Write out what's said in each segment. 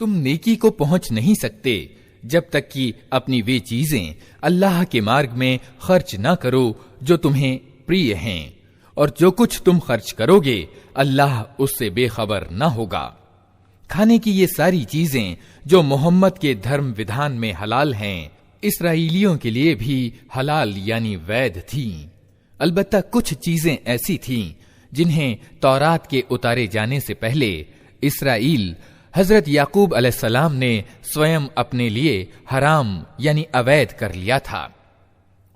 तुम नेकी को पहुंच नहीं सकते जब तक कि अपनी वे चीजें अल्लाह के मार्ग में खर्च न करो जो तुम्हें प्रिय हैं, और जो कुछ तुम खर्च करोगे अल्लाह उससे बेखबर न होगा। खाने की ये सारी चीजें जो मोहम्मद के धर्म विधान में हलाल हैं, इसराइलियों के लिए भी हलाल यानी वैध थीं। अलबत्ता कुछ चीजें ऐसी थीं जिन्हें तौरात के उतारे जाने से पहले इसराइल हजरत याकूब अलैहिस्सलाम ने स्वयं अपने लिए हराम यानी अवैध कर लिया था।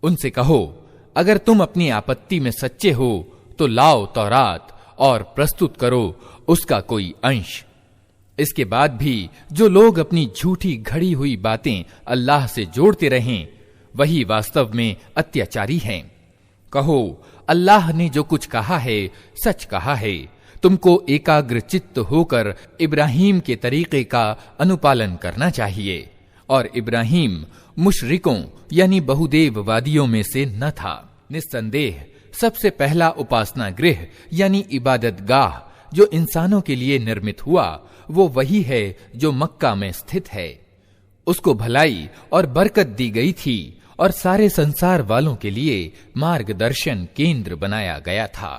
उनसे कहो, अगर तुम अपनी आपत्ति में सच्चे हो तो लाओ तौरात और प्रस्तुत करो उसका कोई अंश। इसके बाद भी जो लोग अपनी झूठी घड़ी हुई बातें अल्लाह से जोड़ते रहें, वही वास्तव में अत्याचारी हैं। कहो, अल्लाह ने जो कुछ कहा है सच कहा है। तुमको एकाग्र चित्त होकर इब्राहीम के तरीके का अनुपालन करना चाहिए, और इब्राहीम मुशरिकों यानी बहुदेववादियों में से न था। निस्संदेह सबसे पहला उपासना गृह यानी इबादत गाह जो इंसानों के लिए निर्मित हुआ, वो वही है जो मक्का में स्थित है। उसको भलाई और बरकत दी गई थी और सारे संसार वालों के लिए मार्गदर्शन केंद्र बनाया गया था।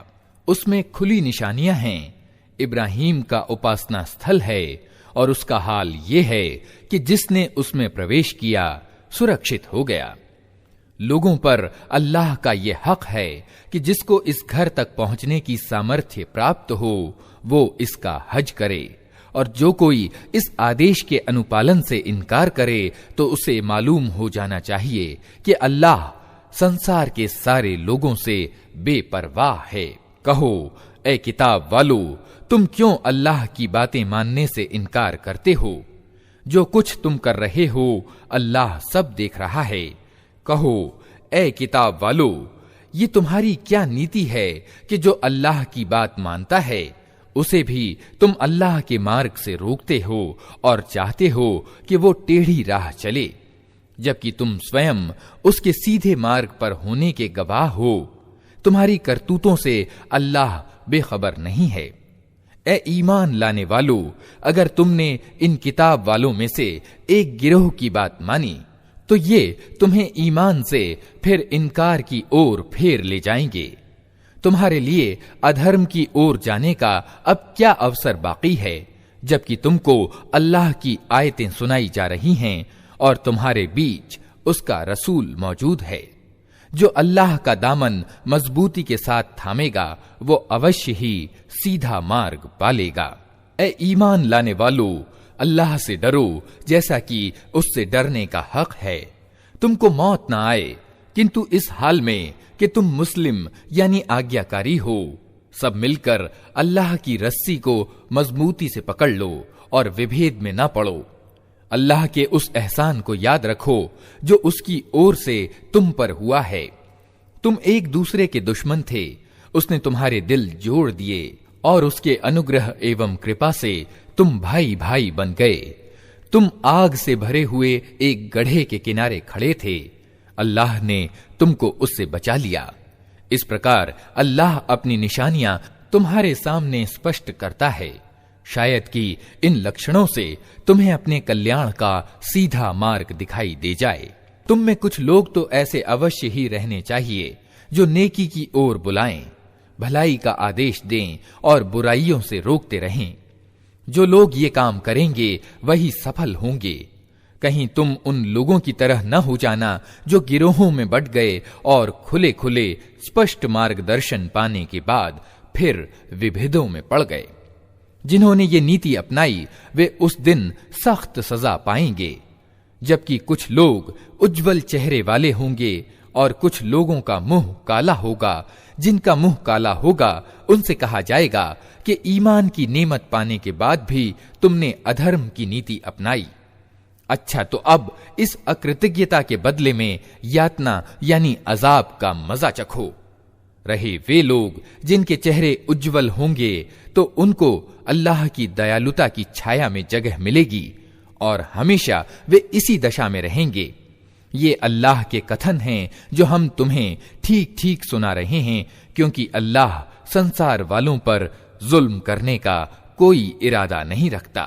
उसमें खुली निशानियां हैं। इब्राहीम का उपासना स्थल है और उसका हाल ये है कि जिसने उसमें प्रवेश किया सुरक्षित हो गया। लोगों पर अल्लाह का ये हक है कि जिसको इस घर तक पहुंचने की सामर्थ्य प्राप्त हो वो इसका हज करे, और जो कोई इस आदेश के अनुपालन से इनकार करे तो उसे मालूम हो जाना चाहिए कि अल्लाह संसार के सारे लोगों से बेपरवाह है। कहो, ए किताब वालो, तुम क्यों अल्लाह की बातें मानने से इनकार करते हो? जो कुछ तुम कर रहे हो अल्लाह सब देख रहा है। कहो, ए किताब वालो, ये तुम्हारी क्या नीति है कि जो अल्लाह की बात मानता है उसे भी तुम अल्लाह के मार्ग से रोकते हो और चाहते हो कि वो टेढ़ी राह चले, जबकि तुम स्वयं उसके सीधे मार्ग पर होने के गवाह हो। तुम्हारी करतूतों से अल्लाह बेखबर नहीं है। ए ईमान लाने वालों, अगर तुमने इन किताब वालों में से एक गिरोह की बात मानी तो ये तुम्हें ईमान से फिर इनकार की ओर फेर ले जाएंगे। तुम्हारे लिए अधर्म की ओर जाने का अब क्या अवसर बाकी है, जबकि तुमको अल्लाह की आयतें सुनाई जा रही हैं और तुम्हारे बीच उसका रसूल मौजूद है। जो अल्लाह का दामन मजबूती के साथ थामेगा वो अवश्य ही सीधा मार्ग पालेगा। ए ईमान लाने वालों, अल्लाह से डरो जैसा कि उससे डरने का हक है। तुमको मौत ना आए किंतु इस हाल में कि तुम मुस्लिम यानी आज्ञाकारी हो। सब मिलकर अल्लाह की रस्सी को मजबूती से पकड़ लो और विभेद में ना पड़ो। अल्लाह के उस एहसान को याद रखो जो उसकी ओर से तुम पर हुआ है। तुम एक दूसरे के दुश्मन थे, उसने तुम्हारे दिल जोड़ दिए और उसके अनुग्रह एवं कृपा से तुम भाई भाई बन गए। तुम आग से भरे हुए एक गड्ढे के किनारे खड़े थे, अल्लाह ने तुमको उससे बचा लिया। इस प्रकार अल्लाह अपनी निशानियां तुम्हारे सामने स्पष्ट करता है, शायद कि इन लक्षणों से तुम्हें अपने कल्याण का सीधा मार्ग दिखाई दे जाए। तुम में कुछ लोग तो ऐसे अवश्य ही रहने चाहिए जो नेकी की ओर बुलाएं, भलाई का आदेश दें और बुराइयों से रोकते रहें। जो लोग ये काम करेंगे वही सफल होंगे। कहीं तुम उन लोगों की तरह न हो जाना जो गिरोहों में बंट गए और खुले खुले स्पष्ट मार्गदर्शन पाने के बाद फिर विभेदों में पड़ गए। जिन्होंने ये नीति अपनाई वे उस दिन सख्त सजा पाएंगे, जबकि कुछ लोग उज्जवल चेहरे वाले होंगे और कुछ लोगों का मुंह काला होगा। जिनका मुंह काला होगा उनसे कहा जाएगा कि ईमान की नेमत पाने के बाद भी तुमने अधर्म की नीति अपनाई। अच्छा, तो अब इस अकृतज्ञता के बदले में यातना यानी अजाब का मजा चखो। रहे वे लोग जिनके चेहरे उज्जवल होंगे तो उनको अल्लाह की दयालुता की छाया में जगह मिलेगी और हमेशा वे इसी दशा में रहेंगे। ये अल्लाह के कथन हैं जो हम तुम्हें ठीक ठीक सुना रहे हैं, क्योंकि अल्लाह संसार वालों पर जुल्म करने का कोई इरादा नहीं रखता।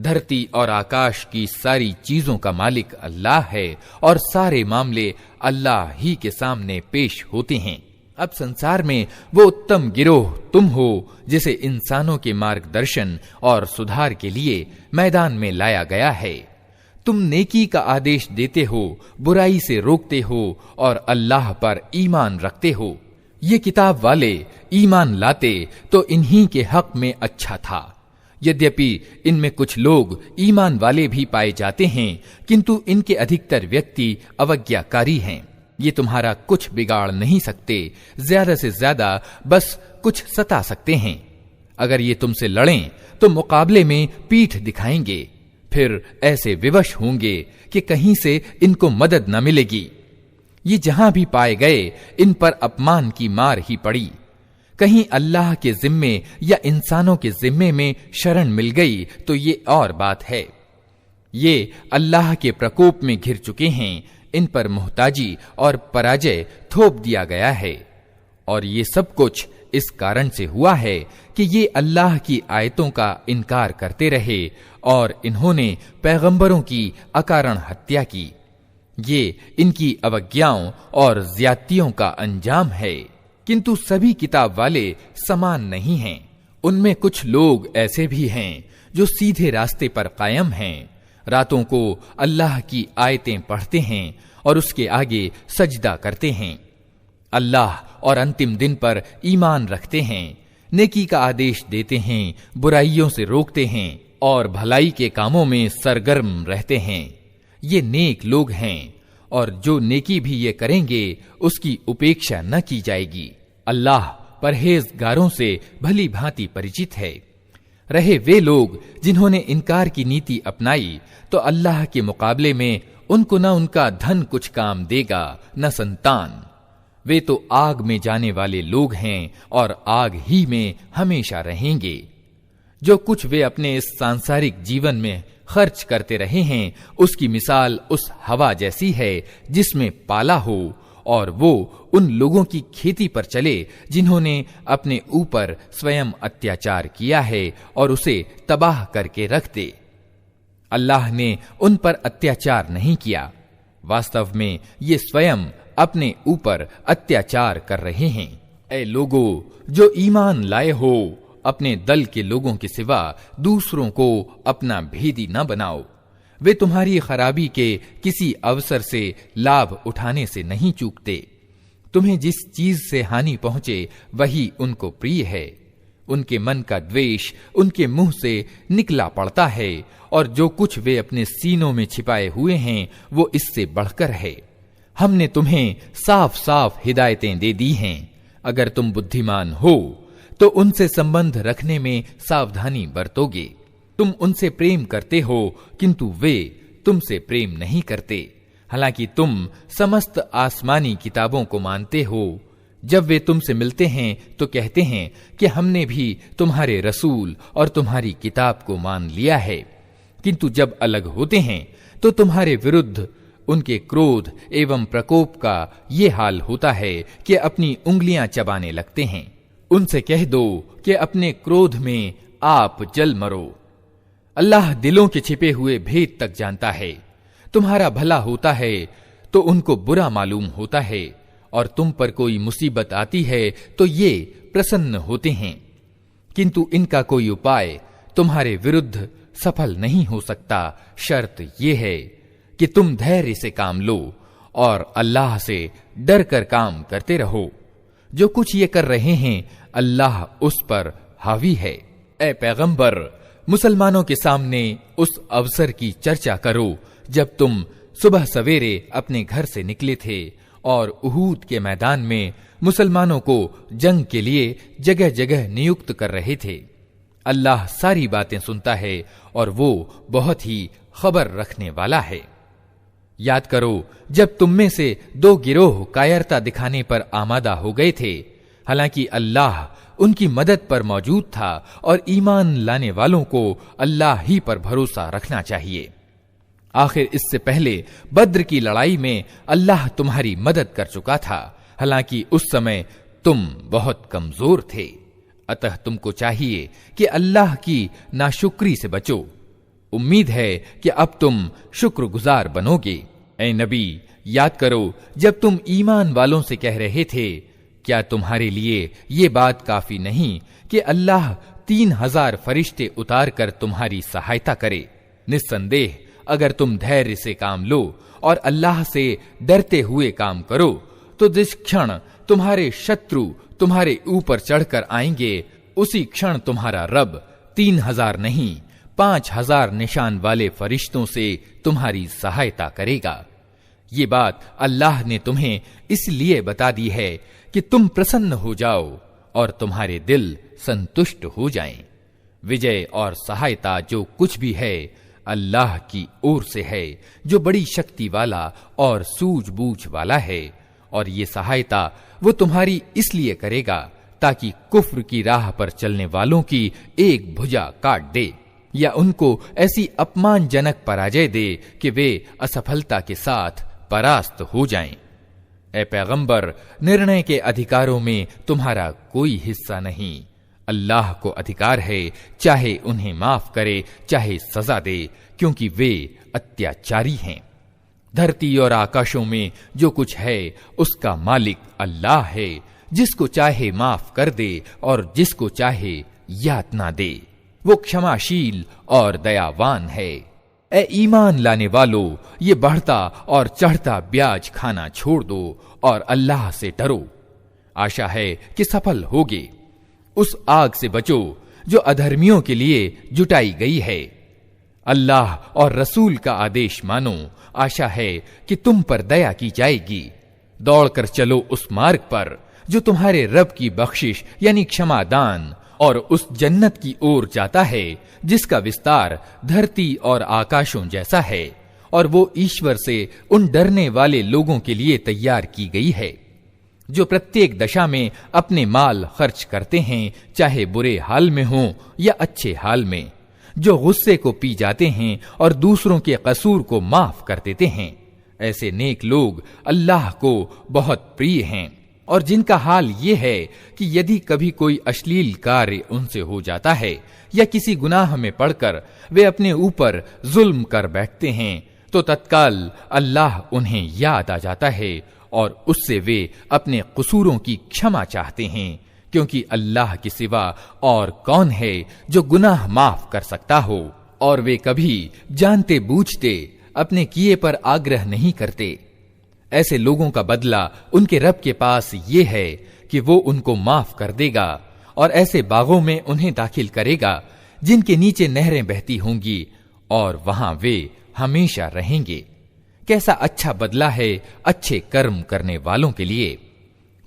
धरती और आकाश की सारी चीजों का मालिक अल्लाह है और सारे मामले अल्लाह ही के सामने पेश होते हैं। अब संसार में वो उत्तम गिरोह तुम हो जिसे इंसानों के मार्गदर्शन और सुधार के लिए मैदान में लाया गया है। तुम नेकी का आदेश देते हो, बुराई से रोकते हो और अल्लाह पर ईमान रखते हो। ये किताब वाले ईमान लाते तो इन्हीं के हक में अच्छा था। यद्यपि इनमें कुछ लोग ईमान वाले भी पाए जाते हैं, किंतु इनके अधिकतर व्यक्ति अवज्ञाकारी हैं। ये तुम्हारा कुछ बिगाड़ नहीं सकते, ज्यादा से ज्यादा बस कुछ सता सकते हैं। अगर ये तुमसे लड़ें तो मुकाबले में पीठ दिखाएंगे, फिर ऐसे विवश होंगे कि कहीं से इनको मदद न मिलेगी। ये जहां भी पाए गए इन पर अपमान की मार ही पड़ी। कहीं अल्लाह के जिम्मे या इंसानों के जिम्मे में शरण मिल गई तो ये और बात है। ये अल्लाह के प्रकोप में घिर चुके हैं, इन पर मुहताजी और पराजय थोप दिया गया है। और ये सब कुछ इस कारण से हुआ है कि ये अल्लाह की आयतों का इनकार करते रहे और इन्होंने पैगंबरों की अकारण हत्या की। ये इनकी अवज्ञाओं और ज्यादतियों का अंजाम है। किंतु सभी किताब वाले समान नहीं हैं। उनमें कुछ लोग ऐसे भी हैं जो सीधे रास्ते पर कायम हैं, रातों को अल्लाह की आयतें पढ़ते हैं और उसके आगे सजदा करते हैं, अल्लाह और अंतिम दिन पर ईमान रखते हैं, नेकी का आदेश देते हैं, बुराइयों से रोकते हैं और भलाई के कामों में सरगर्म रहते हैं। ये नेक लोग हैं और जो नेकी भी ये करेंगे उसकी उपेक्षा न की जाएगी। अल्लाह परहेजगारों से भली भांति परिचित है। रहे वे लोग जिन्होंने इनकार की नीति अपनाई तो अल्लाह के मुकाबले में उनको न उनका धन कुछ काम देगा न संतान। वे तो आग में जाने वाले लोग हैं और आग ही में हमेशा रहेंगे। जो कुछ वे अपने इस सांसारिक जीवन में खर्च करते रहे हैं उसकी मिसाल उस हवा जैसी है जिसमें पाला हो, और वो उन लोगों की खेती पर चले जिन्होंने अपने ऊपर स्वयं अत्याचार किया है और उसे तबाह करके रख दे। अल्लाह ने उन पर अत्याचार नहीं किया, वास्तव में ये स्वयं अपने ऊपर अत्याचार कर रहे हैं। ऐ लोगों जो ईमान लाए हो, अपने दल के लोगों के सिवा दूसरों को अपना भेदी न बनाओ। वे तुम्हारी खराबी के किसी अवसर से लाभ उठाने से नहीं चूकते। तुम्हें जिस चीज से हानि पहुंचे वही उनको प्रिय है। उनके मन का द्वेष उनके मुंह से निकला पड़ता है और जो कुछ वे अपने सीनों में छिपाए हुए हैं वो इससे बढ़कर है। हमने तुम्हें साफ साफ हिदायतें दे दी हैं। अगर तुम बुद्धिमान हो तो उनसे संबंध रखने में सावधानी बरतोगे। तुम उनसे प्रेम करते हो किंतु वे तुमसे प्रेम नहीं करते, हालांकि तुम समस्त आसमानी किताबों को मानते हो। जब वे तुमसे मिलते हैं तो कहते हैं कि हमने भी तुम्हारे रसूल और तुम्हारी किताब को मान लिया है, किंतु जब अलग होते हैं तो तुम्हारे विरुद्ध उनके क्रोध एवं प्रकोप का ये हाल होता है कि अपनी उंगलियां चबाने लगते हैं। उनसे कह दो कि अपने क्रोध में आप जल मरो। अल्लाह दिलों के छिपे हुए भेद तक जानता है। तुम्हारा भला होता है तो उनको बुरा मालूम होता है, और तुम पर कोई मुसीबत आती है तो ये प्रसन्न होते हैं, किंतु इनका कोई उपाय तुम्हारे विरुद्ध सफल नहीं हो सकता। शर्त यह है कि तुम धैर्य से काम लो और अल्लाह से डर कर काम करते रहो। जो कुछ ये कर रहे हैं अल्लाह उस पर हावी है। ऐ पैगंबर, मुसलमानों के सामने उस अवसर की चर्चा करो जब तुम सुबह सवेरे अपने घर से निकले थे और उहूद के मैदान में मुसलमानों को जंग के लिए जगह जगह नियुक्त कर रहे थे। अल्लाह सारी बातें सुनता है और वो बहुत ही खबर रखने वाला है। याद करो जब तुम में से दो गिरोह कायरता दिखाने पर आमादा हो गए थे, हालांकि अल्लाह उनकी मदद पर मौजूद था और ईमान लाने वालों को अल्लाह ही पर भरोसा रखना चाहिए। आखिर इससे पहले बद्र की लड़ाई में अल्लाह तुम्हारी मदद कर चुका था, हालांकि उस समय तुम बहुत कमजोर थे। अतः तुमको चाहिए कि अल्लाह की नाशुक्री से बचो। उम्मीद है कि अब तुम शुक्रगुजार बनोगे। ऐ नबी, याद करो जब तुम ईमान वालों से कह रहे थे, क्या तुम्हारे लिए ये बात काफी नहीं कि अल्लाह 3000 फरिश्ते उतार कर तुम्हारी सहायता करे। निस्संदेह अगर तुम धैर्य से काम लो और अल्लाह से डरते हुए काम करो तो जिस क्षण तुम्हारे शत्रु तुम्हारे ऊपर चढ़कर आएंगे उसी क्षण तुम्हारा रब 3000 नहीं 5000 निशान वाले फरिश्तों से तुम्हारी सहायता करेगा। ये बात अल्लाह ने तुम्हें इसलिए बता दी है कि तुम प्रसन्न हो जाओ और तुम्हारे दिल संतुष्ट हो जाएं। विजय और सहायता जो कुछ भी है अल्लाह की ओर से है, जो बड़ी शक्ति वाला और सूझबूझ वाला है। और ये सहायता वो तुम्हारी इसलिए करेगा ताकि कुफ्र की राह पर चलने वालों की एक भुजा काट दे या उनको ऐसी अपमानजनक पराजय दे कि वे असफलता के साथ परास्त हो जाएं। ऐ पैगंबर, निर्णय के अधिकारों में तुम्हारा कोई हिस्सा नहीं। अल्लाह को अधिकार है चाहे उन्हें माफ करे चाहे सजा दे, क्योंकि वे अत्याचारी हैं। धरती और आकाशों में जो कुछ है उसका मालिक अल्लाह है, जिसको चाहे माफ कर दे और जिसको चाहे यातना दे। वो क्षमाशील और दयावान है। ए ईमान लाने वालों, ये बढ़ता और चढ़ता ब्याज खाना छोड़ दो और अल्लाह से डरो। आशा है कि सफल होगे। उस आग से बचो जो अधर्मियों के लिए जुटाई गई है। अल्लाह और रसूल का आदेश मानो। आशा है कि तुम पर दया की जाएगी। दौड़कर चलो उस मार्ग पर जो तुम्हारे रब की बख्शिश यानी क्षमादान और उस जन्नत की ओर जाता है जिसका विस्तार धरती और आकाशों जैसा है, और वो ईश्वर से उन डरने वाले लोगों के लिए तैयार की गई है जो प्रत्येक दशा में अपने माल खर्च करते हैं, चाहे बुरे हाल में हो या अच्छे हाल में, जो गुस्से को पी जाते हैं और दूसरों के कसूर को माफ कर देते हैं। ऐसे नेक लोग अल्लाह को बहुत प्रिय हैं और जिनका हाल ये है कि यदि कभी कोई अश्लील कार्य उनसे हो जाता है या किसी गुनाह में पड़कर वे अपने ऊपर जुल्म कर बैठते हैं तो तत्काल अल्लाह उन्हें याद आ जाता है और उससे वे अपने कसूरों की क्षमा चाहते हैं, क्योंकि अल्लाह के सिवा और कौन है जो गुनाह माफ कर सकता हो। और वे कभी जानते बूझते अपने किए पर आग्रह नहीं करते। ऐसे लोगों का बदला उनके रब के पास ये है कि वो उनको माफ कर देगा और ऐसे बागों में उन्हें दाखिल करेगा जिनके नीचे नहरें बहती होंगी और वहां वे हमेशा रहेंगे। कैसा अच्छा बदला है अच्छे कर्म करने वालों के लिए।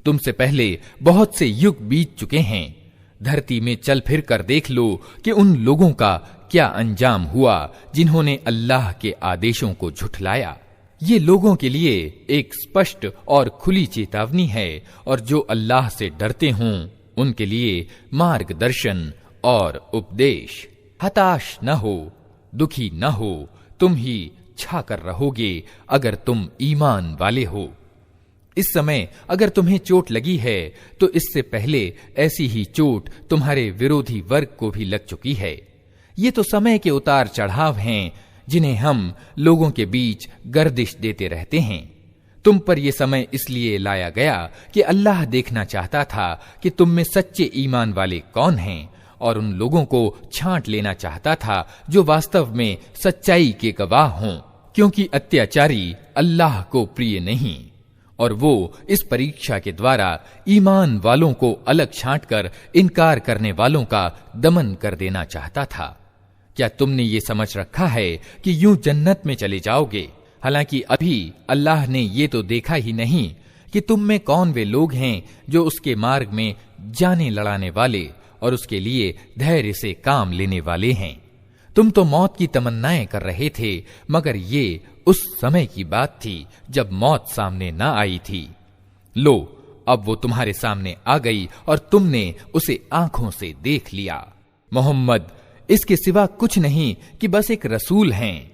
तुमसे पहले बहुत से युग बीत चुके हैं। धरती में चल फिर कर देख लो कि उन लोगों का क्या अंजाम हुआ जिन्होंने अल्लाह के आदेशों को झुठलाया। ये लोगों के लिए एक स्पष्ट और खुली चेतावनी है, और जो अल्लाह से डरते हों उनके लिए मार्गदर्शन और उपदेश। हताश न हो, दुखी न हो, तुम ही छा कर रहोगे अगर तुम ईमान वाले हो। इस समय अगर तुम्हें चोट लगी है तो इससे पहले ऐसी ही चोट तुम्हारे विरोधी वर्ग को भी लग चुकी है। ये तो समय के उतार चढ़ाव हैं जिन्हें हम लोगों के बीच गर्दिश देते रहते हैं। तुम पर यह समय इसलिए लाया गया कि अल्लाह देखना चाहता था कि तुम में सच्चे ईमान वाले कौन हैं, और उन लोगों को छांट लेना चाहता था जो वास्तव में सच्चाई के गवाह हों, क्योंकि अत्याचारी अल्लाह को प्रिय नहीं, और वो इस परीक्षा के द्वारा ईमान वालों को अलग छांटकर इनकार करने वालों का दमन कर देना चाहता था। क्या तुमने ये समझ रखा है कि यूं जन्नत में चले जाओगे, हालांकि अभी अल्लाह ने ये तो देखा ही नहीं कि तुम में कौन वे लोग हैं जो उसके मार्ग में जाने लड़ाने वाले और उसके लिए धैर्य से काम लेने वाले हैं। तुम तो मौत की तमन्नाएं कर रहे थे, मगर ये उस समय की बात थी जब मौत सामने न आई थी। लो, अब वो तुम्हारे सामने आ गई और तुमने उसे आंखों से देख लिया। मोहम्मद इसके सिवा कुछ नहीं कि बस एक रसूल हैं।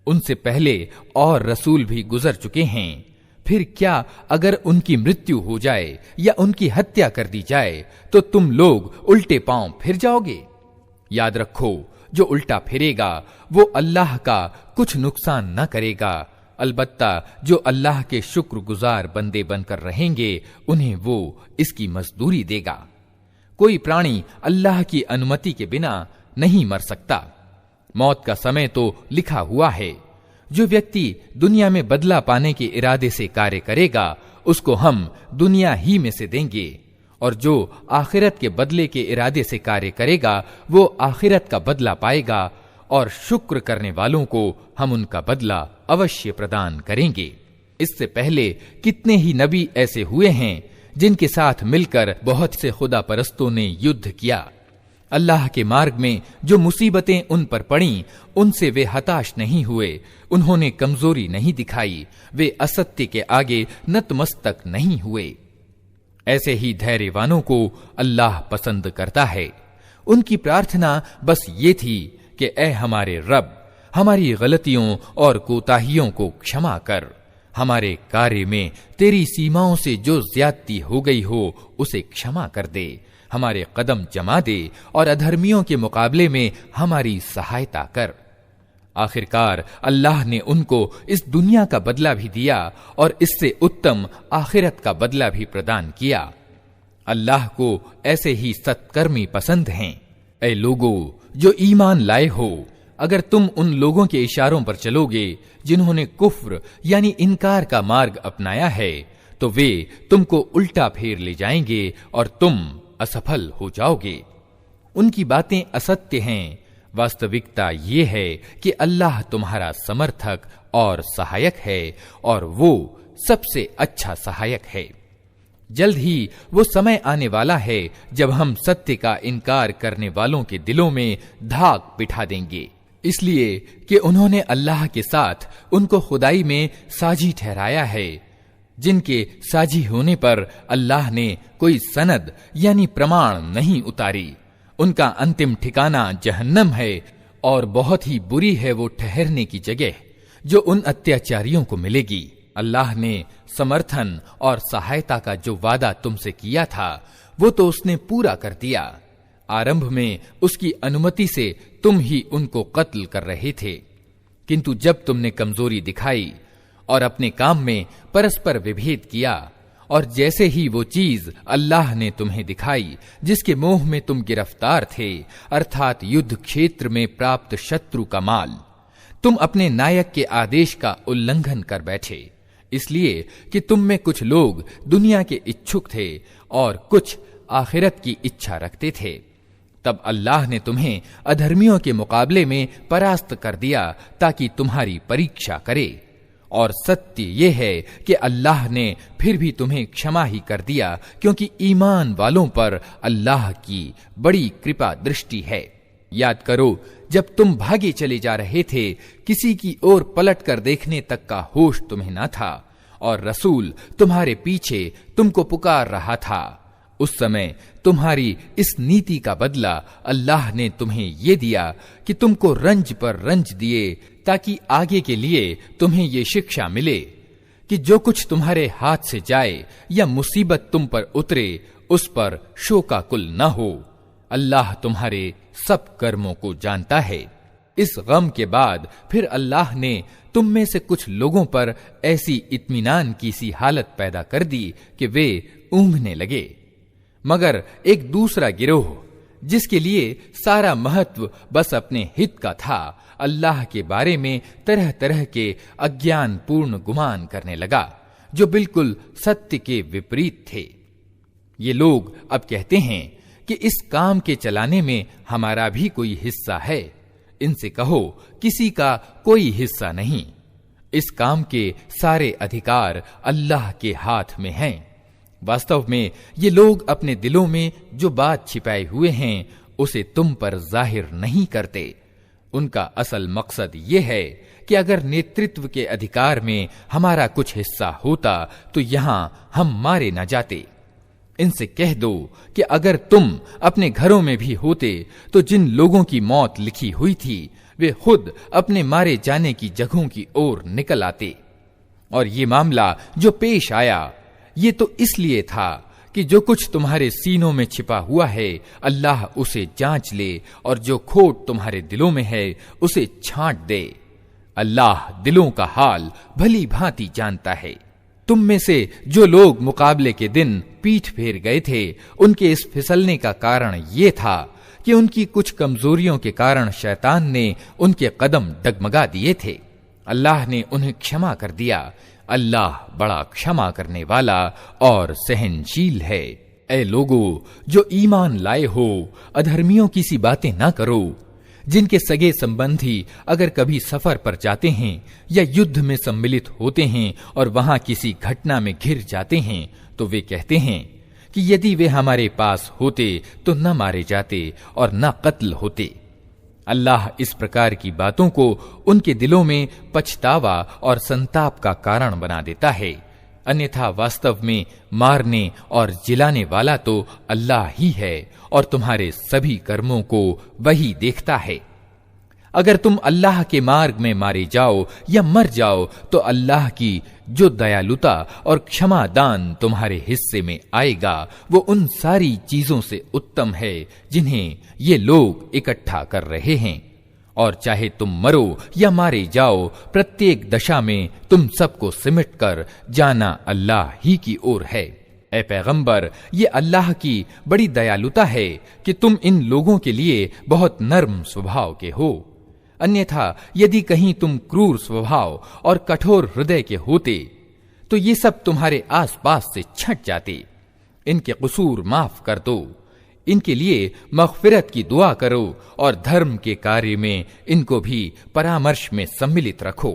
उनसे पहले और रसूल भी गुजर चुके हैं। फिर क्या अगर उनकी मृत्यु हो जाए या उनकी हत्या कर दी जाए तो तुम लोग उल्टे पांव फिर जाओगे? याद रखो, जो उल्टा फिरेगा वो अल्लाह का कुछ नुकसान न करेगा। अलबत्ता जो अल्लाह के शुक्रगुजार बंदे बनकर रहेंगे उन्हें वो इसकी मजदूरी देगा। कोई प्राणी अल्लाह की अनुमति के बिना नहीं मर सकता। मौत का समय तो लिखा हुआ है। जो व्यक्ति दुनिया में बदला पाने के इरादे से कार्य करेगा उसको हम दुनिया ही में से देंगे, और जो आखिरत के बदले के इरादे से कार्य करेगा वो आखिरत का बदला पाएगा, और शुक्र करने वालों को हम उनका बदला अवश्य प्रदान करेंगे। इससे पहले कितने ही नबी ऐसे हुए हैं जिनके साथ मिलकर बहुत से खुदा परस्तों ने युद्ध किया। अल्लाह के मार्ग में जो मुसीबतें उन पर पड़ीं उनसे वे हताश नहीं हुए, उन्होंने कमजोरी नहीं दिखाई, वे असत्य के आगे नतमस्तक नहीं हुए। ऐसे ही धैर्यवानों को अल्लाह पसंद करता है। उनकी प्रार्थना बस ये थी कि ऐ हमारे रब, हमारी गलतियों और कोताहियों को क्षमा कर, हमारे कार्य में तेरी सीमाओं से जो ज्यादती हो गई हो उसे क्षमा कर दे, हमारे कदम जमा दे और अधर्मियों के मुकाबले में हमारी सहायता कर। आखिरकार अल्लाह ने उनको इस दुनिया का बदला भी दिया और इससे उत्तम आखिरत का बदला भी प्रदान किया। अल्लाह को ऐसे ही सत्कर्मी पसंद हैं। ऐ लोगों जो ईमान लाए हो, अगर तुम उन लोगों के इशारों पर चलोगे जिन्होंने कुफ्र यानी इनकार का मार्ग अपनाया है तो वे तुमको उल्टा फेर ले जाएंगे और तुम असफल हो जाओगे। उनकी बातें असत्य हैं। वास्तविकता ये है कि अल्लाह तुम्हारा समर्थक और सहायक है और वो सबसे अच्छा सहायक है। जल्द ही वो समय आने वाला है जब हम सत्य का इनकार करने वालों के दिलों में धाक बिठा देंगे, इसलिए कि उन्होंने अल्लाह के साथ उनको खुदाई में साझी ठहराया है, जिनके साझी होने पर अल्लाह ने कोई सनद यानी प्रमाण नहीं उतारी। उनका अंतिम ठिकाना जहन्नम है और बहुत ही बुरी है वो ठहरने की जगह जो उन अत्याचारियों को मिलेगी। अल्लाह ने समर्थन और सहायता का जो वादा तुमसे किया था वो तो उसने पूरा कर दिया। आरंभ में उसकी अनुमति से तुम ही उनको कत्ल कर रहे थे, किंतु जब तुमने कमजोरी दिखाई और अपने काम में परस्पर विभेद किया और जैसे ही वो चीज अल्लाह ने तुम्हें दिखाई जिसके मोह में तुम गिरफ्तार थे, अर्थात युद्ध क्षेत्र में प्राप्त शत्रु का माल, तुम अपने नायक के आदेश का उल्लंघन कर बैठे, इसलिए कि तुम में कुछ लोग दुनिया के इच्छुक थे और कुछ आखिरत की इच्छा रखते थे। तब अल्लाह ने तुम्हें अधर्मियों के मुकाबले में परास्त कर दिया ताकि तुम्हारी परीक्षा करे। और सत्य ये है कि अल्लाह ने फिर भी तुम्हें क्षमा ही कर दिया, क्योंकि ईमान वालों पर अल्लाह की बड़ी कृपा दृष्टि है। याद करो जब तुम भागे चले जा रहे थे, किसी की ओर पलट कर देखने तक का होश तुम्हें न था और रसूल तुम्हारे पीछे तुमको पुकार रहा था। उस समय तुम्हारी इस नीति का बदला अल्लाह ने तुम्हें ये दिया कि तुमको रंज पर रंज दिए, ताकि आगे के लिए तुम्हें ये शिक्षा मिले कि जो कुछ तुम्हारे हाथ से जाए या मुसीबत तुम पर उतरे उस पर शोकाकुल न हो। अल्लाह तुम्हारे सब कर्मों को जानता है। इस गम के बाद फिर अल्लाह ने तुम में से कुछ लोगों पर ऐसी इत्मीनान की सी हालत पैदा कर दी कि वे ऊँघने लगे, मगर एक दूसरा गिरोह जिसके लिए सारा महत्व बस अपने हित का था, अल्लाह के बारे में तरह तरह के अज्ञान पूर्ण गुमान करने लगा जो बिल्कुल सत्य के विपरीत थे। ये लोग अब कहते हैं कि इस काम के चलाने में हमारा भी कोई हिस्सा है। इनसे कहो किसी का कोई हिस्सा नहीं, इस काम के सारे अधिकार अल्लाह के हाथ में हैं। वास्तव में ये लोग अपने दिलों में जो बात छिपाए हुए हैं उसे तुम पर जाहिर नहीं करते। उनका असल मकसद ये है कि अगर नेतृत्व के अधिकार में हमारा कुछ हिस्सा होता तो यहां हम मारे न जाते। इनसे कह दो कि अगर तुम अपने घरों में भी होते तो जिन लोगों की मौत लिखी हुई थी वे खुद अपने मारे जाने की जगहों की ओर निकल आते। और ये मामला जो पेश आया ये तो इसलिए था कि जो कुछ तुम्हारे सीनों में छिपा हुआ है अल्लाह उसे जांच ले और जो खोट तुम्हारे दिलों में है उसे छांट दे। अल्लाह दिलों का हाल भली भांति जानता है। तुम में से जो लोग मुकाबले के दिन पीठ फेर गए थे उनके इस फिसलने का कारण ये था कि उनकी कुछ कमजोरियों के कारण शैतान ने उनके कदम डगमगा दिए थे। अल्लाह ने उन्हें क्षमा कर दिया। अल्लाह बड़ा क्षमा करने वाला और सहनशील है। ऐ लोगो जो ईमान लाए हो, अधर्मियों की सी बातें ना करो। जिनके सगे संबंधी अगर कभी सफर पर जाते हैं या युद्ध में सम्मिलित होते हैं और वहां किसी घटना में घिर जाते हैं तो वे कहते हैं कि यदि वे हमारे पास होते तो न मारे जाते और न कत्ल होते। अल्लाह इस प्रकार की बातों को उनके दिलों में पछतावा और संताप का कारण बना देता है। अन्यथा वास्तव में मारने और जिलाने वाला तो अल्लाह ही है और तुम्हारे सभी कर्मों को वही देखता है। अगर तुम अल्लाह के मार्ग में मारे जाओ या मर जाओ तो अल्लाह की जो दयालुता और क्षमा दान तुम्हारे हिस्से में आएगा वो उन सारी चीजों से उत्तम है जिन्हें ये लोग इकट्ठा कर रहे हैं। और चाहे तुम मरो या मारे जाओ, प्रत्येक दशा में तुम सबको सिमट कर जाना अल्लाह ही की ओर है। ऐ पैगंबर, ये अल्लाह की बड़ी दयालुता है कि तुम इन लोगों के लिए बहुत नर्म स्वभाव के हो। अन्यथा यदि कहीं तुम क्रूर स्वभाव और कठोर हृदय के होते तो ये सब तुम्हारे आसपास से छंट जाते। इनके कसूर माफ कर दो, इनके लिए मग़फ़िरत की दुआ करो और धर्म के कार्य में इनको भी परामर्श में सम्मिलित रखो।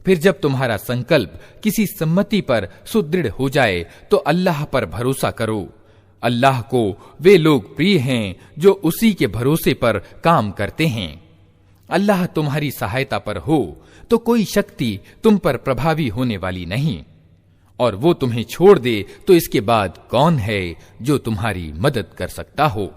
फिर जब तुम्हारा संकल्प किसी सम्मति पर सुदृढ़ हो जाए तो अल्लाह पर भरोसा करो। अल्लाह को वे लोग प्रिय हैं जो उसी के भरोसे पर काम करते हैं। अल्लाह तुम्हारी सहायता पर हो तो कोई शक्ति तुम पर प्रभावी होने वाली नहीं, और वो तुम्हें छोड़ दे तो इसके बाद कौन है जो तुम्हारी मदद कर सकता हो।